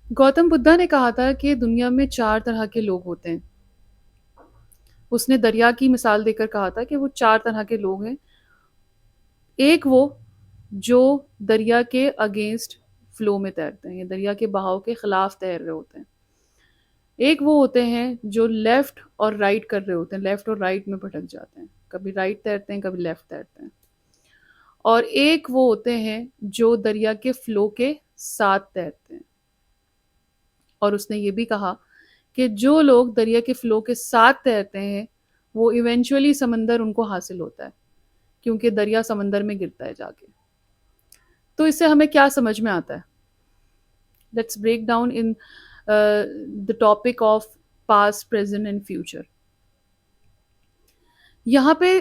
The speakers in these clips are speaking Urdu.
گوتم بدھا نے کہا تھا کہ دنیا میں 4 طرح کے لوگ ہوتے ہیں. اس نے دریا کی مثال دے کر کہا تھا کہ وہ 4 طرح کے لوگ ہیں. ایک وہ جو دریا کے اگینسٹ فلو میں تیرتے ہیں یا دریا کے بہاؤ کے خلاف تیر رہے ہوتے ہیں. ایک وہ ہوتے ہیں جو لیفٹ اور رائٹ کر رہے ہوتے ہیں، لیفٹ اور رائٹ میں بھٹک جاتے ہیں، کبھی رائٹ تیرتے ہیں کبھی لیفٹ تیرتے ہیں. اور ایک وہ ہوتے ہیں جو دریا کے فلو کے ساتھ تیرتے ہیں. اور اس نے یہ بھی کہا کہ جو لوگ دریا کے فلو کے ساتھ تیرتے ہیں وہ ایونچولی سمندر ان کو حاصل ہوتا ہے، کیونکہ دریا سمندر میں گرتا ہے جا کے. تو اس سے ہمیں کیا سمجھ میں آتا ہے؟ Let's break down in the topic of past, present and future. یہاں پہ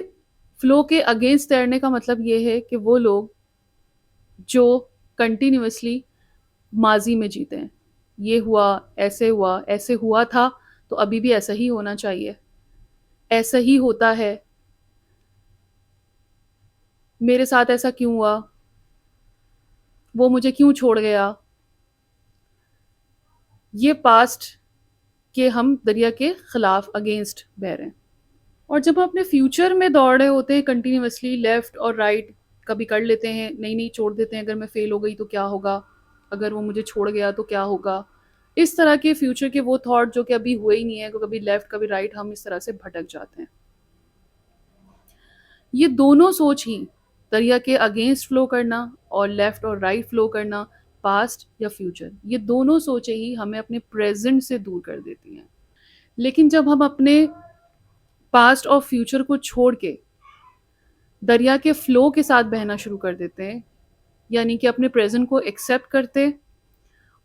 فلو کے اگینسٹ تیرنے کا مطلب یہ ہے کہ وہ لوگ جو کنٹینیوسلی ماضی میں جیتے ہیں. یہ ہوا، ایسے ہوا تھا تو ابھی بھی ایسا ہی ہونا چاہیے، ایسا ہی ہوتا ہے، میرے ساتھ ایسا کیوں ہوا، وہ مجھے کیوں چھوڑ گیا. یہ پاسٹ کے ہم دریا کے خلاف اگینسٹ بہ رہے ہیں. اور جب ہم اپنے فیوچر میں دوڑ رہے ہوتے ہیں کنٹینیوسلی لیفٹ اور رائٹ، کبھی کر لیتے ہیں، نہیں چھوڑ دیتے ہیں، اگر میں فیل ہو گئی تو کیا ہوگا، اگر وہ مجھے چھوڑ گیا تو کیا ہوگا. اس طرح کے فیوچر کے وہ تھاٹ جو کہ ابھی ہوئے ہی نہیں ہے، کبھی لیفٹ کبھی رائٹ، ہم اس طرح سے بھٹک جاتے ہیں. یہ دونوں سوچ ہی، دریا کے اگینسٹ فلو کرنا اور لیفٹ اور رائٹ فلو کرنا، پاسٹ یا فیوچر، یہ دونوں سوچیں ہی ہمیں اپنے پریزنٹ سے دور کر دیتی ہیں. لیکن جب ہم اپنے پاسٹ اور فیوچر کو چھوڑ کے دریا کے فلو کے ساتھ بہنا شروع کر دیتے ہیں، یعنی کہ اپنے پریزنٹ کو ایکسیپٹ کرتے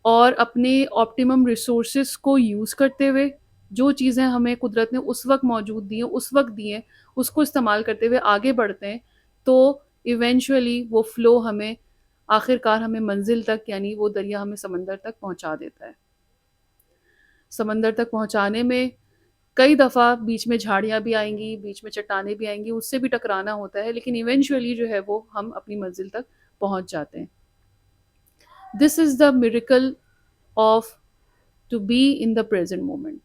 اور اپنے آپٹیمم ریسورسز کو یوز کرتے ہوئے، جو چیزیں ہمیں قدرت نے اس وقت موجود دی ہیں، اس وقت دی ہیں، اس کو استعمال کرتے ہوئے آگے بڑھتے ہیں، تو ایونچولی وہ فلو ہمیں آخر کار ہمیں منزل تک، یعنی وہ دریا ہمیں سمندر تک پہنچا دیتا ہے. سمندر تک پہنچانے میں کئی دفعہ بیچ میں جھاڑیاں بھی آئیں گی، بیچ میں چٹانیں بھی آئیں گی، اس سے بھی ٹکرانا ہوتا ہے، لیکن ایونچولی جو ہے وہ ہم اپنی منزل تک پہنچ جاتے ہیں. This is the miracle of to be in the present moment.